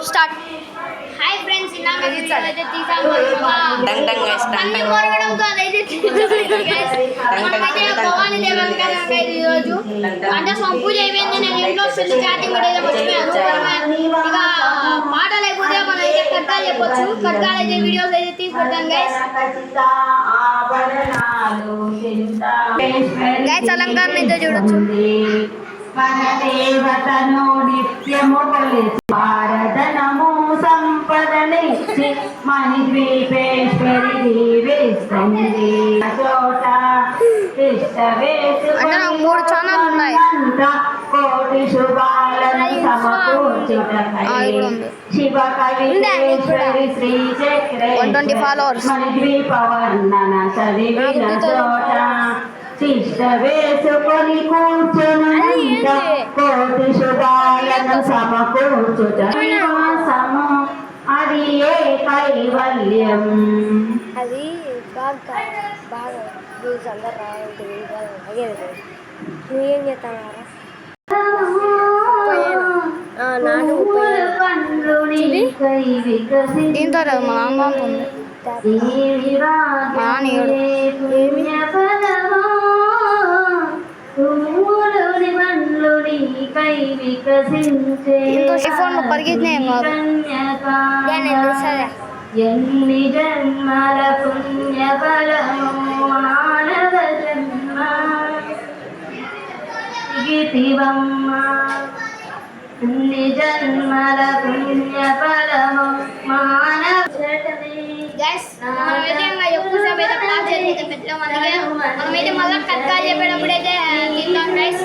Start. Hi friends, ఇన్నాక video అయితే భవానీ దేవన్ ఈరోజు అంటే పూజ అయిపోయింది. నేను ఇంట్లో వస్తుంది చాటింగ్ కూడా మర్చిపోయాను. ఇక పాటలు అయిపోతే మనం అయితే కట్టాలు చెప్పొచ్చు. కట్టాలు అయితే వీడియోస్ అయితే తీసి పెడతాను గైస్. గైస్ అలంకారం అయితే చూడొచ్చు. మన దేవతను నిత్యము కొలిచి భారతనము సంపదనిచ్చి మణిద్వీపేశ్వరి దీవిస్తుంది చోట అంటే నాకు 3 ఛానల్ ఉన్నాయి. కోటి శుభాలను సమకూర్చుటకై శివ కవిశ్వరి శ్రీ చక్రేశ్వరి మణిద్వీప వర్ణన చదివిన చోట శిష్ట వేసుకొని కూర్చునంట కోటి శుభాలను సమకూర్చుట నివాసము అది ఏ కైవల్యం. అది బాగా వ్యూస్ అందరు రావాలి. నువ్వేం చేస్తానారా? దీంతో మా అమ్మ ఉంది. ఫోన్ పరిగెత్తినాయి. ఎన్ని జన్మల పుణ్యఫలము మానవ జన్మ గితివమ్మ. ఎన్ని జన్మల పుణ్యఫలము మానవ ఎక్కువసేపు అయితే క్లాస్ అయితే పెట్టాం. అందుకే మనమైతే మళ్ళీ కట్కాలు చెప్పేటప్పుడు అయితే తింటాం గైస్.